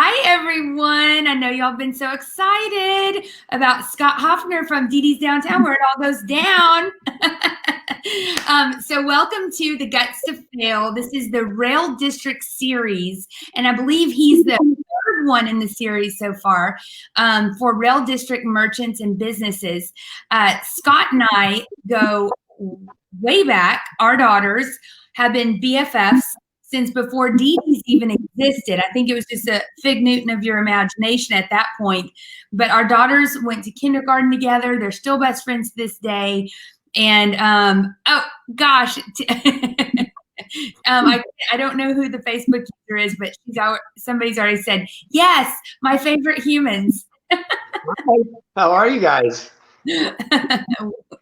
Hi, everyone. I know y'all been so excited about Scott Hoffner from Didi's Downtown, where it all goes down. So welcome to the Guts to Fail. This is the Rail District series, and I believe he's the third one in the series so far for Rail District merchants and businesses. Scott and I go way back. Our daughters have been BFFs since before Didi's even existed. I think it was just a fig Newton of your imagination at that point. But our daughters went to kindergarten together. They're still best friends to this day. And oh gosh, I don't know who the Facebook user is, but somebody's already said, yes, my favorite humans. How are you guys?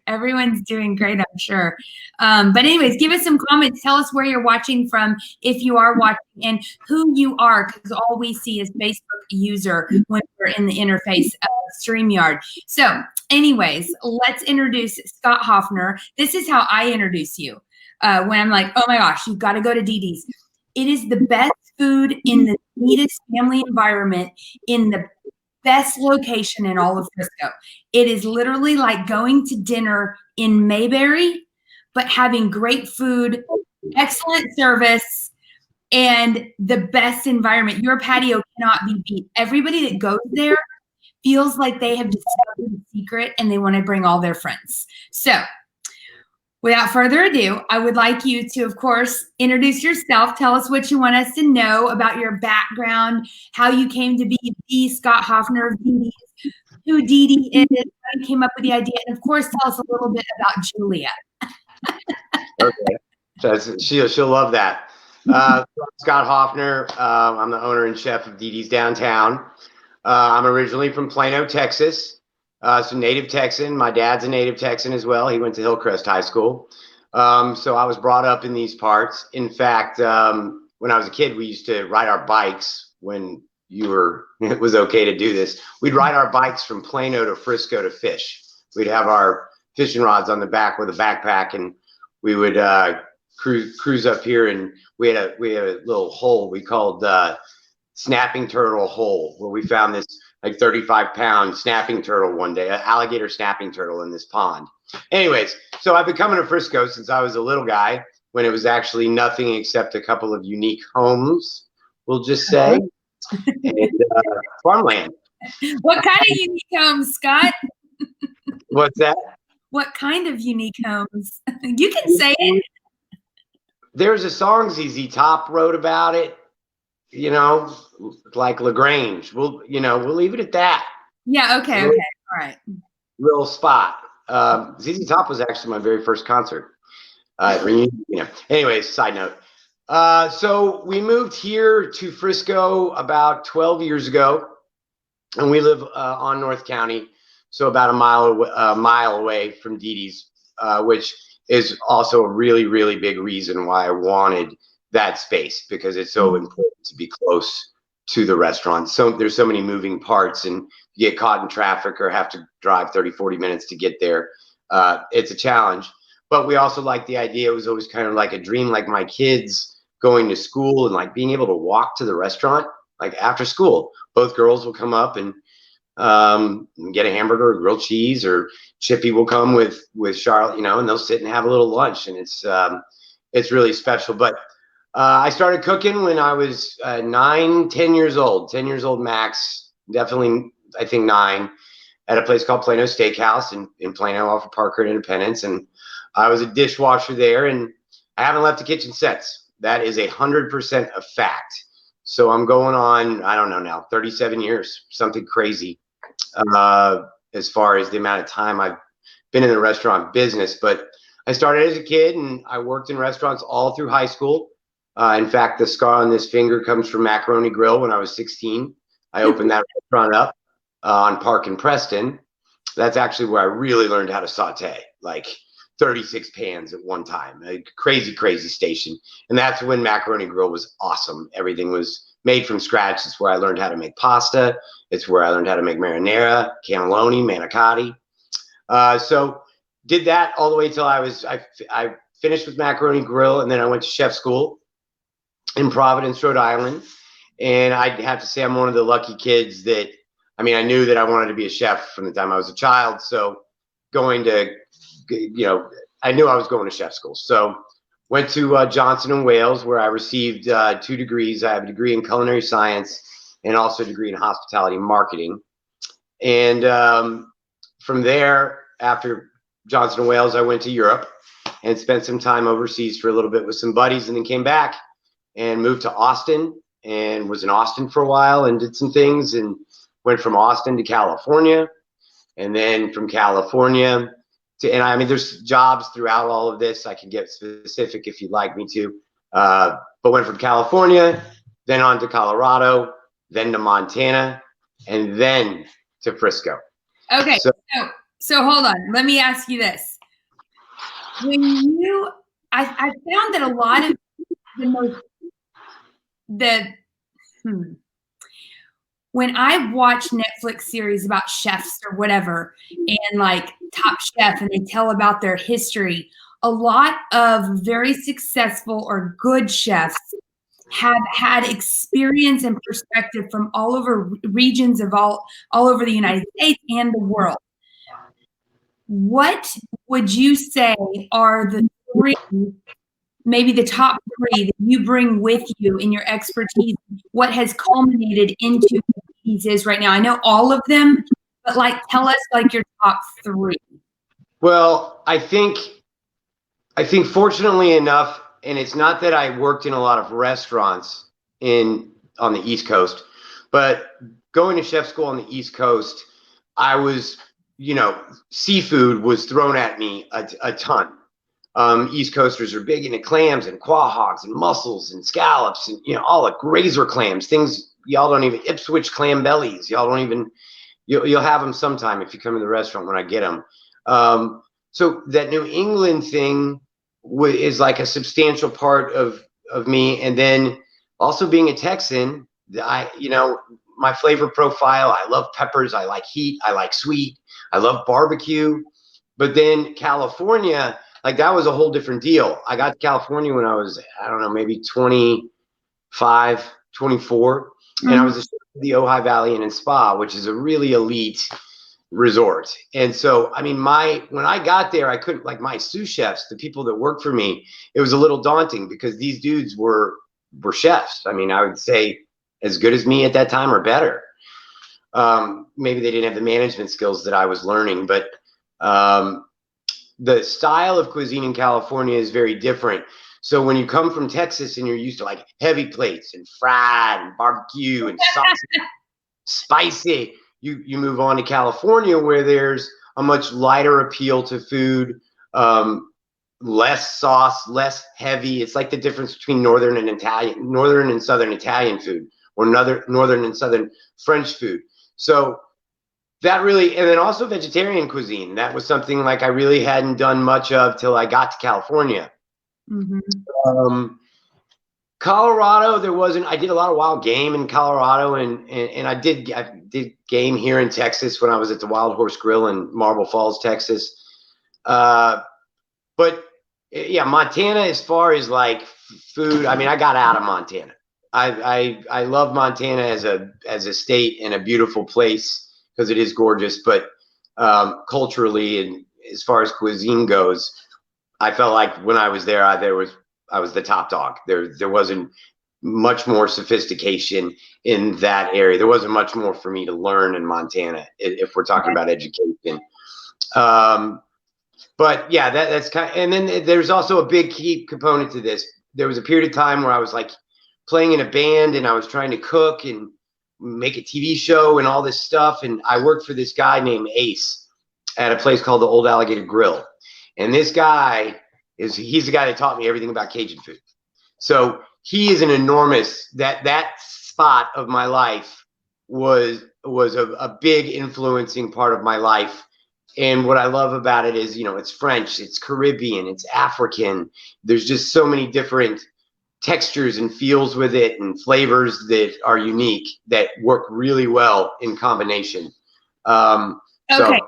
Everyone's doing great, I'm sure. But anyways, give us some comments. Tell us where you're watching from, if you are watching, and who you are, because all we see is Facebook user when we're in the interface of StreamYard. So anyways, let's introduce Scott Hoffner. This is how I introduce you. When I'm like, oh my gosh, you've got to go to Didi's. It is the best food in the neatest family environment in the best location in all of Frisco. It is literally like going to dinner in Mayberry, but having great food, excellent service, and the best environment. Your patio cannot be beat. Everybody that goes there feels like they have discovered the secret and they want to bring all their friends. So without further ado, I would like you to, of course, introduce yourself. Tell us what you want us to know about your background, how you came to be the Scott Hoffner of Didi, who Didi is, how you came up with the idea, and of course, tell us a little bit about Julia. Okay, she'll love that. Scott Hoffner. I'm the owner and chef of Didi's Downtown. I'm originally from Plano, Texas. So native Texan. My dad's a native Texan as well. He went to Hillcrest High School. So I was brought up in these parts. In fact, when I was a kid, we used to ride our bikes when it was okay to do this. We'd ride our bikes from Plano to Frisco to fish. We'd have our fishing rods on the back with a backpack, and we would cruise up here, and we had a little hole we called Snapping Turtle Hole, where we found this like 35-pound snapping turtle one day, an alligator snapping turtle in this pond. Anyways, so I've been coming to Frisco since I was a little guy, when it was actually nothing except a couple of unique homes, we'll just say, and farmland. What kind of unique homes, Scott? What's that? What kind of unique homes? You can say it. There's a song ZZ Top wrote about it, you know, like LaGrange. We'll leave it at that. Yeah. Okay. Okay. All right. Real spot. ZZ Top was actually my very first concert. Anyways, side note. So we moved here to Frisco about 12 years ago, and we live on North County, so about a mile away from Didi's, which is also a really, really big reason why I wanted that space, because it's so important to be close to the restaurant. So there's so many moving parts, and you get caught in traffic or have to drive 30-40 minutes to get there. It's a challenge, but we also like the idea. It was always kind of like a dream, like my kids going to school and like being able to walk to the restaurant, like after school. Both girls will come up and get a hamburger or grilled cheese, or Chippy will come with Charlotte, and they'll sit and have a little lunch, and it's really special. But I started cooking when I was 10 years old max, definitely, I think 9, at a place called Plano Steakhouse in Plano off of Parker and Independence. And I was a dishwasher there, and I haven't left the kitchen since. That is 100% a fact. So I'm going on, I don't know now, 37 years, something crazy, as far as the amount of time I've been in the restaurant business. But I started as a kid, and I worked in restaurants all through high school. In fact, the scar on this finger comes from Macaroni Grill. When I was 16, I opened that restaurant up on Park and Preston. That's actually where I really learned how to saute, like 36 pans at one time. A crazy, crazy station. And that's when Macaroni Grill was awesome. Everything was made from scratch. It's where I learned how to make pasta. It's where I learned how to make marinara, cannelloni, manicotti. So did that all the way till I finished with Macaroni Grill, and then I went to chef school in Providence, Rhode Island. And I'd have to say I'm one of the lucky kids that, I mean, I knew that I wanted to be a chef from the time I was a child. So going to, I knew I was going to chef school. So went to Johnson and Wales, where I received 2 degrees. I have a degree in culinary science and also a degree in hospitality marketing. And from there, after Johnson and Wales, I went to Europe and spent some time overseas for a little bit with some buddies, and then came back and moved to Austin and was in Austin for a while and did some things, and went from Austin to California, and then from California to, and I mean, there's jobs throughout all of this. I can get specific if you'd like me to, but went from California, then on to Colorado, then to Montana, and then to Frisco. Okay, so hold on. Let me ask you this. When you, I found that a lot of when I watch Netflix series about chefs or whatever, and like Top Chef, and they tell about their history, a lot of very successful or good chefs have had experience and perspective from all over regions of all over the United States and the world. What would you say are the 3, maybe the top 3 that you bring with you in your expertise? What has culminated into what Didi's is right now? I know all of them, but like, tell us like your top 3. Well, I think fortunately enough, and it's not that I worked in a lot of restaurants on the East Coast, but going to chef school on the East Coast, I was, seafood was thrown at me a ton. East Coasters are big into clams and quahogs and mussels and scallops and, all the razor clams, things y'all don't even, Ipswich clam bellies. Y'all don't even, you'll have them sometime if you come to the restaurant when I get them. So that New England thing is like a substantial part of me. And then also being a Texan, my flavor profile, I love peppers. I like heat. I like sweet. I love barbecue. But then California, like that was a whole different deal. I got to California when I was, I don't know, maybe 25, 24. Mm-hmm. And I was at the Ojai Valley Inn and Spa, which is a really elite resort. And so, I mean, when I got there, I couldn't, like, my sous chefs, the people that worked for me, it was a little daunting because these dudes were chefs. I mean, I would say as good as me at that time or better. Maybe they didn't have the management skills that I was learning, but the style of cuisine in California is very different. So when you come from Texas and you're used to like heavy plates and fried and barbecue and saucy, spicy, you move on to California where there's a much lighter appeal to food, less sauce, less heavy. It's like the difference between northern and southern Italian food, or northern and southern French food. So that really, and then also vegetarian cuisine. That was something like I really hadn't done much of till I got to California. Mm-hmm. Colorado, I did a lot of wild game in Colorado, and I did game here in Texas when I was at the Wild Horse Grill in Marble Falls, Texas. But yeah, Montana, as far as like food, I mean, I got out of Montana. I love Montana as a state and a beautiful place because it is gorgeous, but culturally and as far as cuisine goes, I felt like when I was there, I was the top dog. There wasn't much more sophistication in that area. There wasn't much more for me to learn in Montana if we're talking about education. But yeah, that's kind of, and then there's also a big key component to this. There was a period of time where I was like playing in a band and I was trying to cook and make a TV show and all this stuff. And I worked for this guy named Ace at a place called the Old Alligator Grill. And this guy he's the guy that taught me everything about Cajun food. So he is an enormous, that spot of my life was a big influencing part of my life. And what I love about it is, it's French, it's Caribbean, it's African. There's just so many different textures and feels with it and flavors that are unique that work really well in combination. Okay.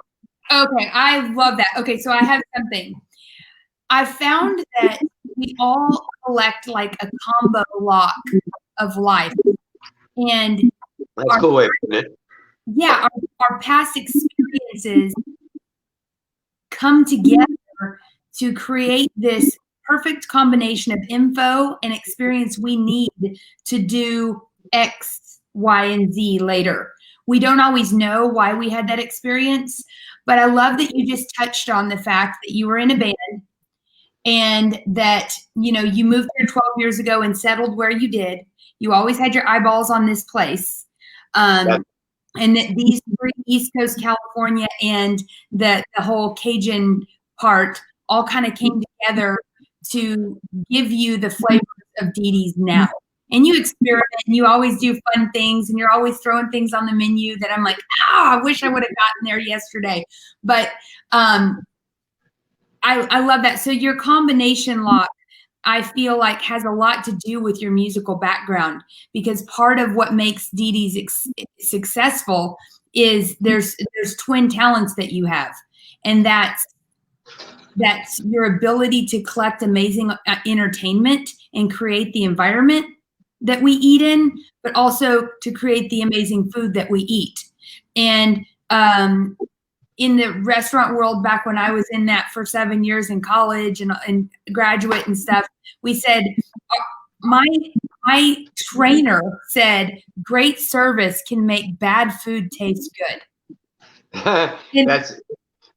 I love that. Okay. So I have something. I found that we all collect like a combo lock of life. And That's a cool way of putting it. yeah, our past experiences come together to create this perfect combination of info and experience we need to do X, Y, and Z later. We don't always know why we had that experience, but I love that you just touched on the fact that you were in a band and that, you know, you moved here 12 years ago and settled where you did. You always had your eyeballs on this place. And that these three, East Coast California and the whole Cajun part, all kind of came together to give you the flavors of Didi's now. And you experiment and you always do fun things and you're always throwing things on the menu that I'm like, I wish I would have gotten there yesterday. But I love that. So your combination lock, I feel like, has a lot to do with your musical background, because part of what makes Didi's successful is there's twin talents that you have, and that's your ability to collect amazing entertainment and create the environment that we eat in, but also to create the amazing food that we eat. And in the restaurant world, back when I was in that for 7 years in college and graduate and stuff, we said, my trainer said, great service can make bad food taste good.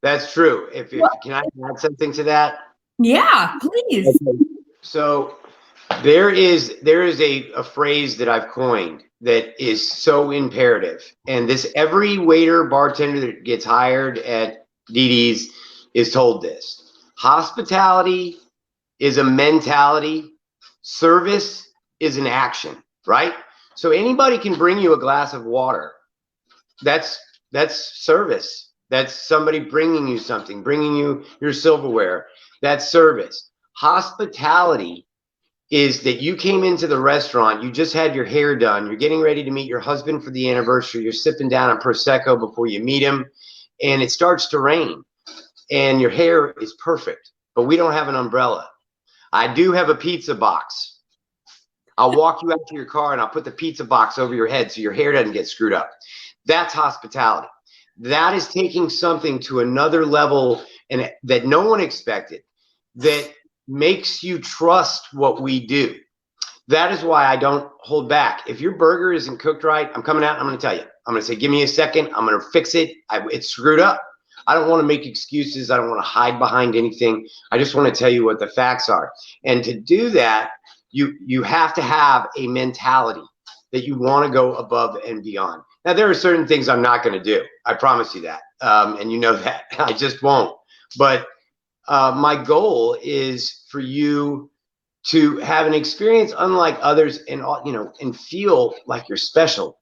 That's true. Can I add something to that? Yeah, please. Okay. So there is a phrase that I've coined that is so imperative, and every waiter, bartender that gets hired at Didi's is told this: hospitality is a mentality, service is an action, right? So anybody can bring you a glass of water. That's service. That's somebody bringing you something, bringing you your silverware. That's service. Hospitality is that you came into the restaurant, you just had your hair done, you're getting ready to meet your husband for the anniversary, you're sipping down a Prosecco before you meet him, and it starts to rain, and your hair is perfect, but we don't have an umbrella. I do have a pizza box. I'll walk you out to your car, and I'll put the pizza box over your head so your hair doesn't get screwed up. That's hospitality. That is taking something to another level, and that no one expected, that makes you trust what we do. That is why I don't hold back. If your burger isn't cooked right, I'm coming out, I'm going to tell you. I'm going to say, give me a second. I'm going to fix it. It's screwed up. I don't want to make excuses. I don't want to hide behind anything. I just want to tell you what the facts are. And to do that, you have to have a mentality that you want to go above and beyond. Now, there are certain things I'm not going to do. I promise you that. And you know that. I just won't. But my goal is for you to have an experience unlike others, and and feel like you're special.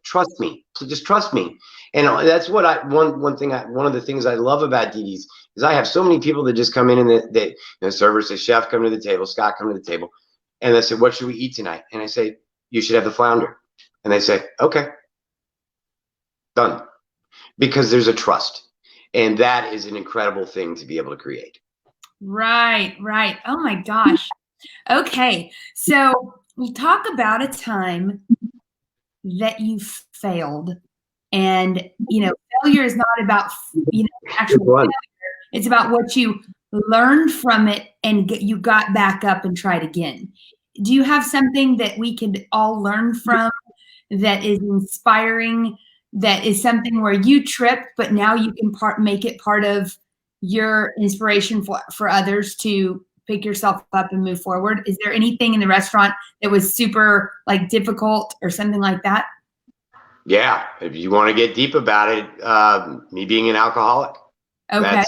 Trust me. So just trust me. And that's what one of the things I love about Didi's is I have so many people that just come in and the server says, chef, come to the table, Scott, come to the table. And they say, what should we eat tonight? And I say, you should have the flounder. And they say, okay, done. Because there's a trust. And that is an incredible thing to be able to create. Right. Oh my gosh. Okay. So we'll talk about a time that you failed. And, failure is not about, actual failure. It's about what you learned from it and you got back up and tried again. Do you have something that we could all learn from that is inspiring, that is something where you tripped, but now you can make it part of your inspiration for others to pick yourself up and move forward? Is there anything in the restaurant that was super difficult or something like that? Yeah, if you want to get deep about it, me being an alcoholic, okay,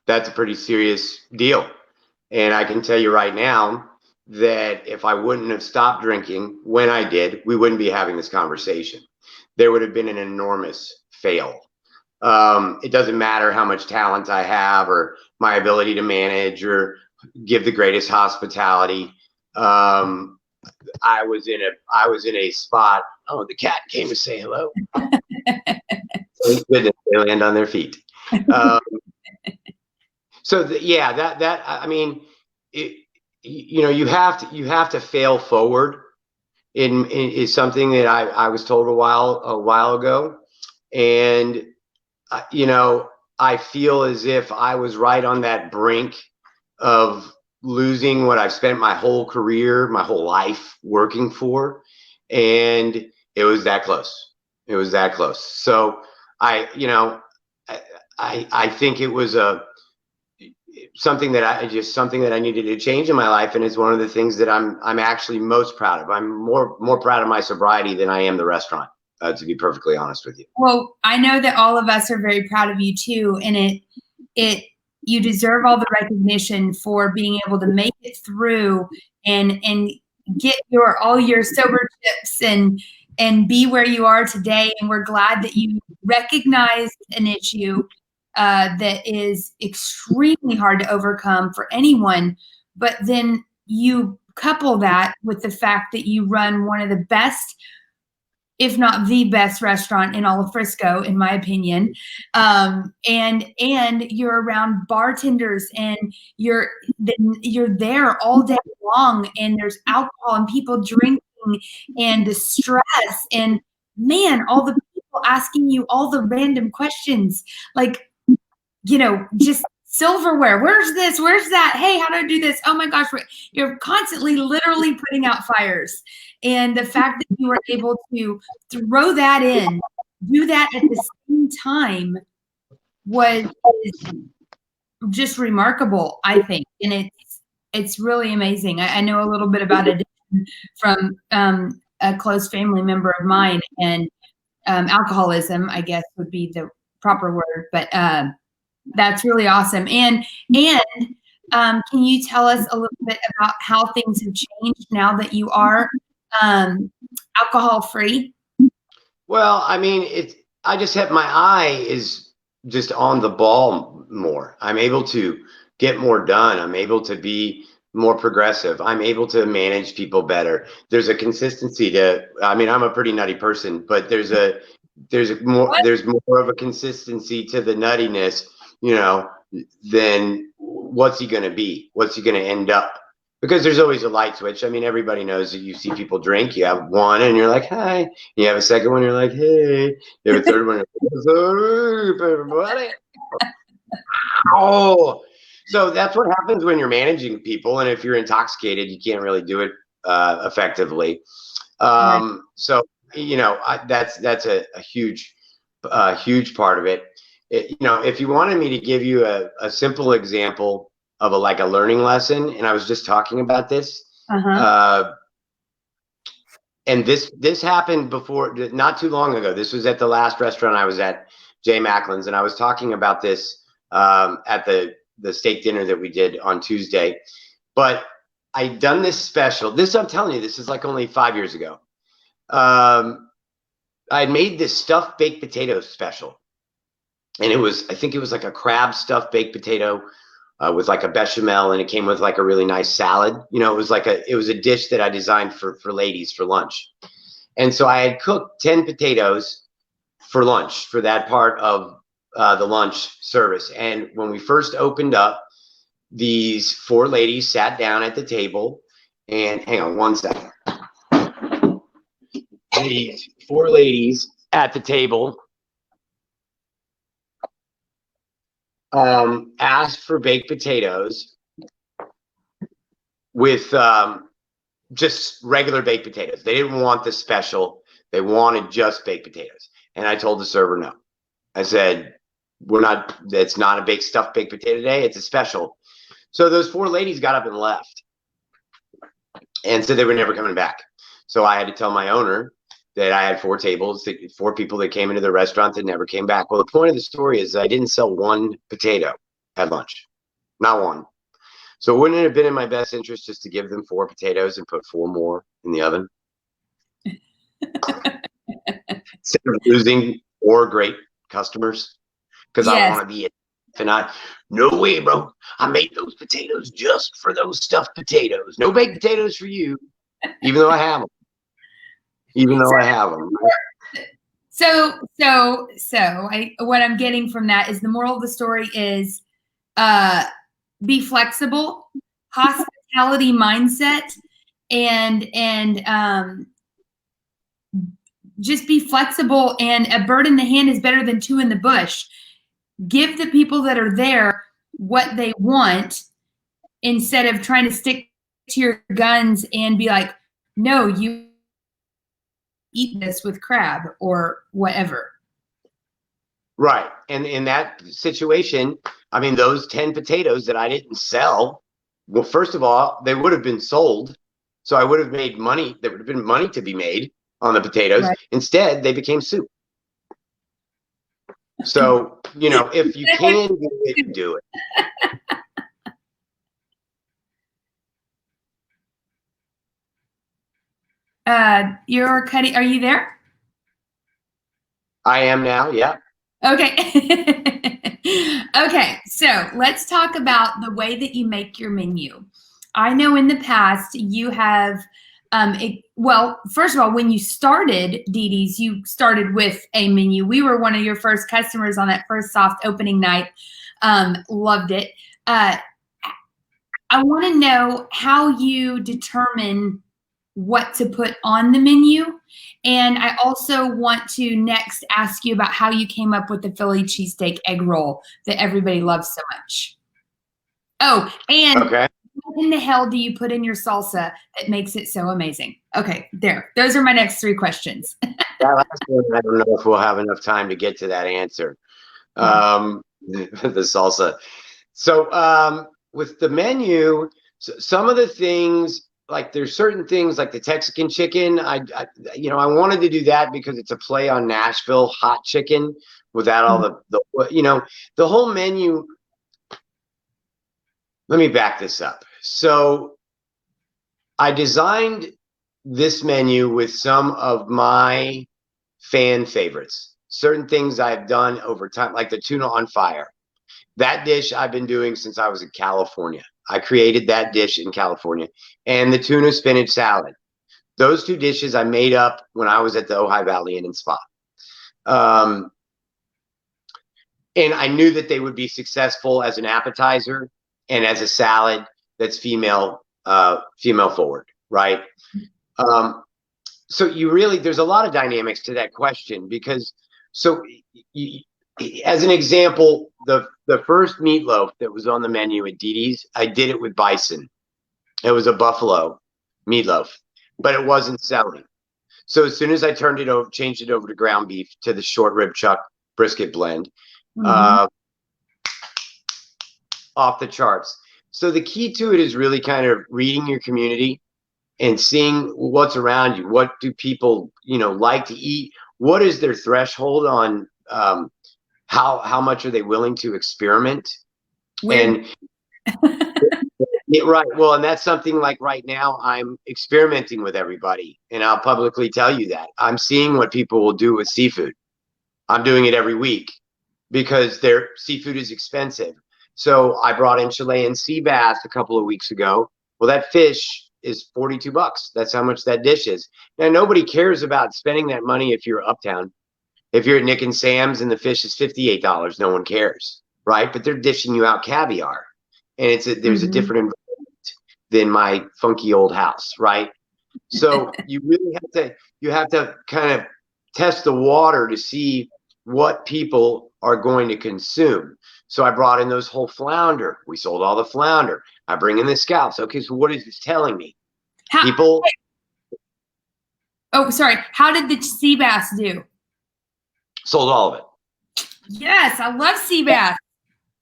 that's a pretty serious deal. And I can tell you right now that if I wouldn't have stopped drinking when I did, we wouldn't be having this conversation. There would have been an enormous fail. It doesn't matter how much talent I have or my ability to manage or give the greatest hospitality. I was in a spot. Oh, the cat came to say hello. Thank goodness they land on their feet. I mean, you have to fail forward is something that I was told a while ago, and you know, I feel as if I was right on that brink of losing what I've spent my whole career, my whole life working for, and it was that close. It was that close. So you know, I think it was something that I needed to change in my life, and it's one of the things that I'm actually most proud of. I'm more proud of my sobriety than I am the restaurant, to be perfectly honest with you. Well, I know that all of us are very proud of you too, and you deserve all the recognition for being able to make it through and get all your sober tips and be where you are today. And we're glad that you recognized an issue that is extremely hard to overcome for anyone. But then you couple that with the fact that you run one of the best, if not the best restaurant in all of Frisco, in my opinion. And you're around bartenders and you're there all day long, and there's alcohol and people drinking and the stress and, man, all the people asking you all the random questions, like, you know, just silverware. Where's this? Where's that? Hey, how do I do this? Oh my gosh, you're constantly literally putting out fires. And the fact that you were able to throw that in, do that at the same time is just remarkable, I think. And it's really amazing. I know a little bit about addiction from a close family member of mine, and alcoholism, I guess, would be the proper word. But that's really awesome. And can you tell us a little bit about how things have changed now that you are alcohol free? Well, I mean, I just have my eye is just on the ball more. I'm able to get more done. I'm able to be more progressive. I'm able to manage people better. There's a consistency I mean, I'm a pretty nutty person, but there's more of a consistency to the nuttiness, you know, than what's he going to be? What's he going to end up? Because there's always a light switch. I mean, everybody knows that you see people drink. You have one and you're like, hi. You have a second one, you're like, hey. You have a third one, you're like, what's up, everybody? Oh, so that's what happens when you're managing people. And if you're intoxicated, you can't really do it effectively. So, you know, that's a huge part of it. You know, if you wanted me to give you a simple example of a learning lesson, and I was just talking about this, and this happened before, not too long ago. This was at the last restaurant I was at, Jay Macklin's, and I was talking about this at the steak dinner that we did on Tuesday. But I'd done this special. I'm telling you, this is like only 5 years ago. I made this stuffed baked potato special, and I think it was like a crab stuffed baked potato with like a bechamel, and it came with like a really nice salad. You know, it was a dish that I designed for ladies for lunch. And so I had cooked 10 potatoes for lunch for that part of the lunch service. And when we first opened up, these 4 ladies sat down at the table, and hang on one second. These 4 ladies at the table asked for baked potatoes with just regular baked potatoes. They didn't want the special. They wanted just baked potatoes. And I told the server no. I said, it's not a stuffed baked potato day. It's a special. So those 4 ladies got up and left and said they were never coming back. So I had to tell my owner that I had 4 tables, 4 people that came into the restaurant that never came back. Well, the point of the story is I didn't sell 1 potato at lunch, not 1. So wouldn't it have been in my best interest just to give them 4 potatoes and put 4 more in the oven? Instead of losing 4 great customers, because I want to be it. And no way, bro. I made those potatoes just for those stuffed potatoes. No baked potatoes for you, even though I have them. What I'm getting from that is the moral of the story is be flexible, hospitality mindset, and just be flexible, and a bird in the hand is better than two in the bush. Give the people that are there what they want instead of trying to stick to your guns and be like, no, you eat this with crab or whatever. Right. And in that situation, I mean, those 10 potatoes that I didn't sell, well, first of all, they would have been sold. So I would have made money. There would have been money to be made on the potatoes. Right. Instead, they became soup. So, if you can do it, do it. You're cutting. Are you there? I am now. Yeah. Okay. Okay. So let's talk about the way that you make your menu. I know in the past you have, well, first of all, when you started Didi's, you started with a menu. We were one of your first customers on that first soft opening night. Loved it. I want to know how you determine what to put on the menu. And I also want to next ask you about how you came up with the Philly cheesesteak egg roll that everybody loves so much. Oh, and Okay. what in the hell do you put in your salsa that makes it so amazing? Okay, there. Those are my next three questions. That last one, I don't know if we'll have enough time to get to that answer. The salsa. So with the menu, some of the things, like there's certain things like the Texican chicken. I wanted to do that because it's a play on Nashville hot chicken without all the whole menu. Let me back this up. So I designed this menu with some of my fan favorites, certain things I've done over time, like the tuna on fire. That dish I've been doing since I was in California. I created that dish in California, and the tuna spinach salad. Those two dishes I made up when I was at the Ojai Valley Inn and Spa. And I knew that they would be successful as an appetizer and as a salad that's female forward, right? So there's a lot of dynamics to that question because, as an example, the first meatloaf that was on the menu at Didi's, I did it with bison. It was a buffalo meatloaf, but it wasn't selling. So as soon as I changed it over to ground beef to the short rib chuck brisket blend, off the charts. So the key to it is really kind of reading your community and seeing what's around you. What do people, like to eat? What is their threshold on how much are they willing to experiment? And right. Well, and that's something like right now I'm experimenting with everybody, and I'll publicly tell you that I'm seeing what people will do with seafood. I'm doing it every week because their seafood is expensive. So I brought in Chilean sea bass a couple of weeks ago. Well, that fish is $42. That's how much that dish is. Now, nobody cares about spending that money if you're uptown. If you're at Nick and Sam's and the fish is $58, no one cares, right? But they're dishing you out caviar, and there's a different environment than my funky old house, right? So you really have to kind of test the water to see what people are going to consume. So I brought in those whole flounder. We sold all the flounder. I bring in the scallops. Okay, so what is this telling me? People. Oh, sorry. How did the sea bass do? Sold all of it. Yes, I love sea bass.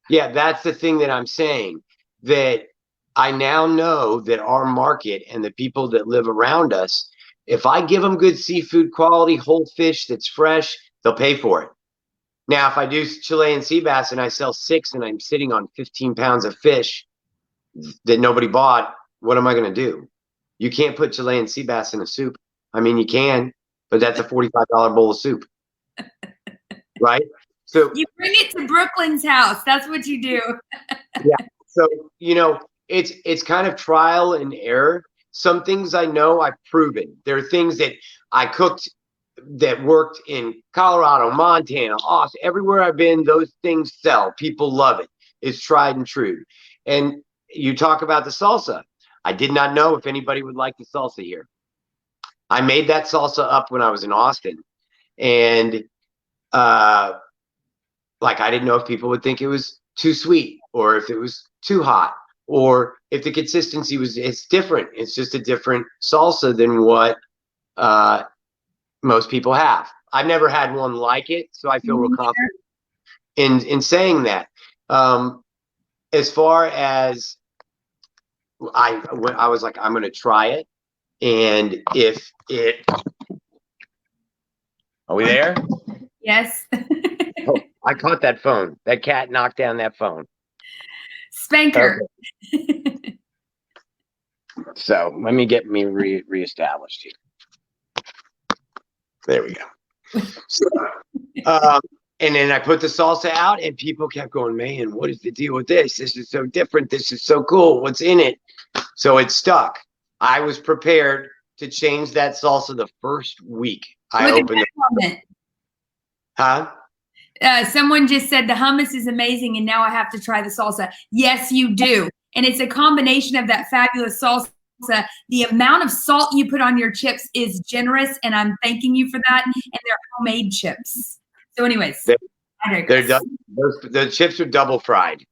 Yeah, that's the thing that I'm saying, that I now know that our market and the people that live around us, if I give them good seafood quality, whole fish that's fresh, they'll pay for it. Now, if I do Chilean sea bass and I sell 6 and I'm sitting on 15 pounds of fish that nobody bought, what am I going to do? You can't put Chilean sea bass in a soup. I mean, you can, but that's a $45 bowl of soup. Right? So you bring it to Brooklyn's house. That's what you do. Yeah. So, it's kind of trial and error. Some things I know I've proven. There are things that I cooked that worked in Colorado, Montana, Austin, everywhere I've been, those things sell. People love it. It's tried and true. And you talk about the salsa. I did not know if anybody would like the salsa here. I made that salsa up when I was in Austin, and like I didn't know if people would think it was too sweet or if it was too hot or if the consistency was. It's different. It's just a different salsa than what most people have. I've never had one like it, so I feel real confident in saying that. As far as I was like, I'm going to try it, and if it, are we there? Yes. Oh, I caught that phone. That cat knocked down that phone. Spanker. Okay. So let me get me reestablished here. There we go. So, and then I put the salsa out, and people kept going, man, what is the deal with this? This is so different. This is so cool. What's in it? So it stuck. I was prepared to change that salsa the first week I opened it. Huh? Someone just said the hummus is amazing, and now I have to try the salsa. Yes, you do. And it's a combination of that fabulous salsa. The amount of salt you put on your chips is generous, and I'm thanking you for that. And they're homemade chips. So anyways, the chips are double fried.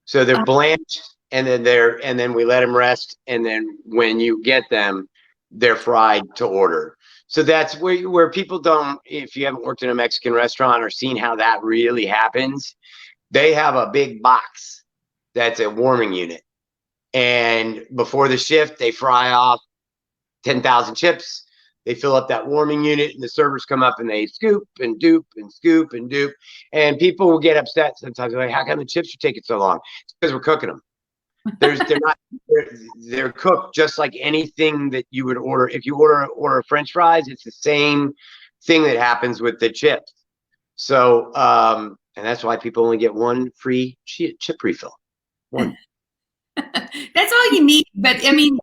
So they're blanched, and then we let them rest, and then when you get them, they're fried to order. So that's where people don't, if you haven't worked in a Mexican restaurant or seen how that really happens, they have a big box that's a warming unit. And before the shift, they fry off 10,000 chips. They fill up that warming unit, and the servers come up and they scoop and dupe and scoop and dupe. And people will get upset sometimes. They're like, how come the chips are taking so long? It's because we're cooking them. They're cooked just like anything that you would order. If you order French fries, it's the same thing that happens with the chips. So, and that's why people only get one free chip refill. One. That's all you need. But I mean,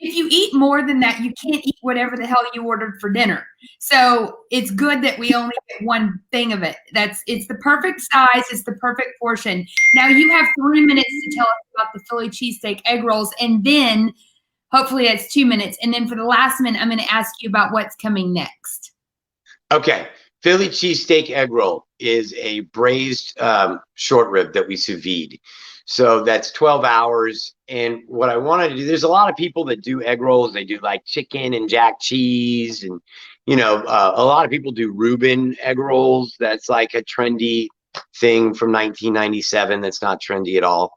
if you eat more than that, you can't eat whatever the hell you ordered for dinner. So it's good that we only get one thing of it. It's the perfect size. It's the perfect portion. Now you have 3 minutes to tell us about the Philly cheesesteak egg rolls, and then hopefully that's 2 minutes. And then for the last minute, I'm going to ask you about what's coming next. Okay. Philly cheesesteak egg roll is a braised short rib that we sous vide. So that's 12 hours. And what I wanted to do, there's a lot of people that do egg rolls. They do like chicken and jack cheese. And, a lot of people do Reuben egg rolls. That's like a trendy thing from 1997. That's not trendy at all.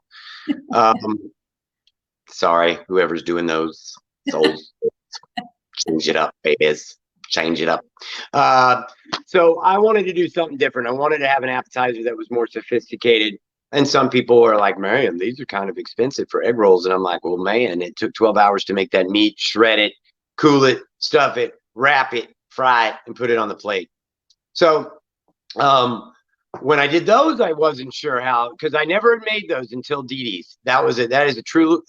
Sorry, whoever's doing those. Change it up, babies. Change it up. So I wanted to do something different. I wanted to have an appetizer that was more sophisticated. And some people are like, man, these are kind of expensive for egg rolls. And I'm like, well, man, it took 12 hours to make that meat, shred it, cool it, stuff it, wrap it, fry it, and put it on the plate. So when I did those, I wasn't sure how, because I never had made those until Didi's. That is a true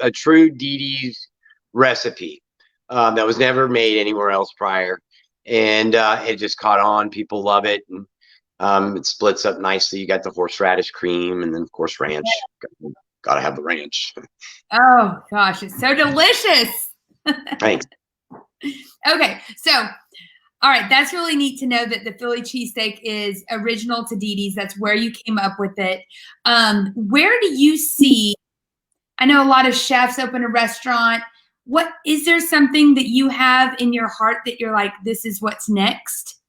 Didi's recipe that was never made anywhere else prior. And it just caught on. People love it. And it splits up nicely. You got the horseradish cream, and then of course ranch. Gotta have the ranch. Oh gosh, it's so delicious. Thanks. Okay, so all right, that's really neat to know that the Philly cheesesteak is original to Didi's. That's where you came up with it. Where do you see? I know a lot of chefs open a restaurant. What is there something that you have in your heart that you're like, this is what's next?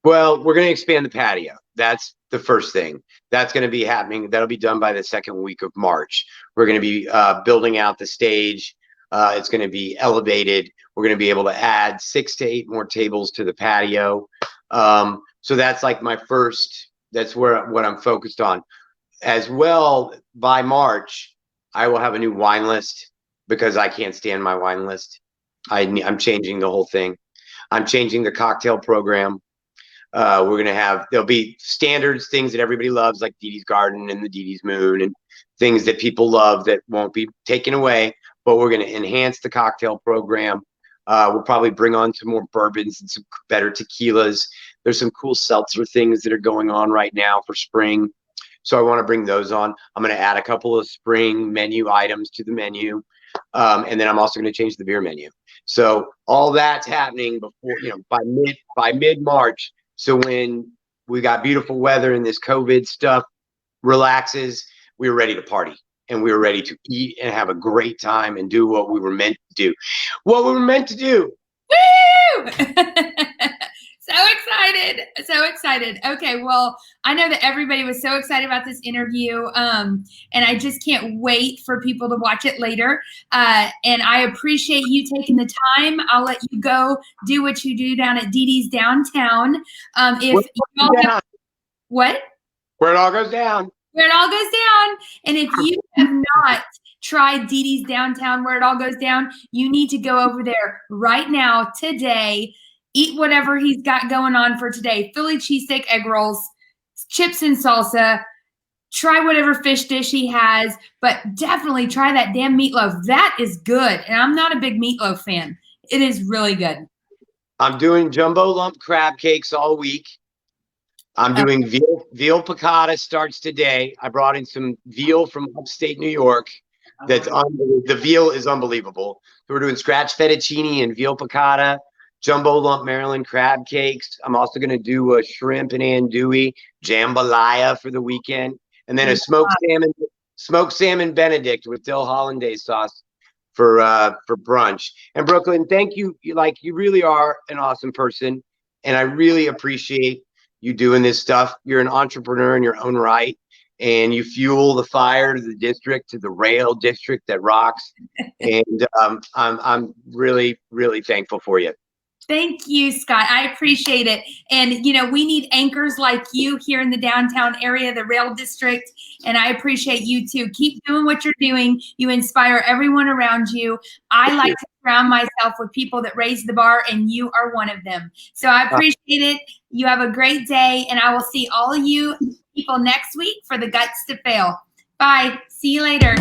Well, we're going to expand the patio. That's the first thing. That's going to be happening. That'll be done by the second week of March. We're going to be building out the stage. It's going to be elevated. We're going to be able to add 6 to 8 more tables to the patio. So that's like my first, that's what I'm focused on. As well, by March, I will have a new wine list because I can't stand my wine list. I'm changing the whole thing. I'm changing the cocktail program. We're going to have, there'll be standards, things that everybody loves, like Didi's Garden and the Didi's Moon, and things that people love that won't be taken away, but we're going to enhance the cocktail program. We'll probably bring on some more bourbons and some better tequilas. There's some cool seltzer things that are going on right now for spring. So I want to bring those on. I'm going to add a couple of spring menu items to the menu. And then I'm also going to change the beer menu. So all that's happening before, by mid-March. So when we got beautiful weather and this COVID stuff relaxes, we were ready to party, and we were ready to eat and have a great time and do what we were meant to do. What we were meant to do. Woo! So excited. So excited. Okay. Well, I know that everybody was so excited about this interview. And I just can't wait for people to watch it later. And I appreciate you taking the time. I'll let you go do what you do down at Didi's downtown. If y'all have, what? Where it all goes down. Where it all goes down. And if you have not tried Didi's downtown, where it all goes down, you need to go over there right now, today. Eat whatever he's got going on for today. Philly cheesesteak egg rolls, chips and salsa. Try whatever fish dish he has, but definitely try that damn meatloaf. That is good. And I'm not a big meatloaf fan. It is really good. I'm doing jumbo lump crab cakes all week. I'm doing veal piccata starts today. I brought in some veal from upstate New York. The veal is unbelievable. So we're doing scratch fettuccine and veal piccata. Jumbo lump Maryland crab cakes. I'm also going to do a shrimp and andouille jambalaya for the weekend, and then a smoked salmon Benedict with dill hollandaise sauce for brunch. And Brooklyn, thank you. You really are an awesome person, and I really appreciate you doing this stuff. You're an entrepreneur in your own right, and you fuel the fire to the district, to the rail district that rocks. And I'm really, really thankful for you. Thank you, Scott. I appreciate it. And, we need anchors like you here in the downtown area, the rail district. And I appreciate you too. Keep doing what you're doing. You inspire everyone around you. I like to surround myself with people that raise the bar, and you are one of them. So I appreciate it. You have a great day, and I will see all of you people next week for the Guts to Fail. Bye. See you later.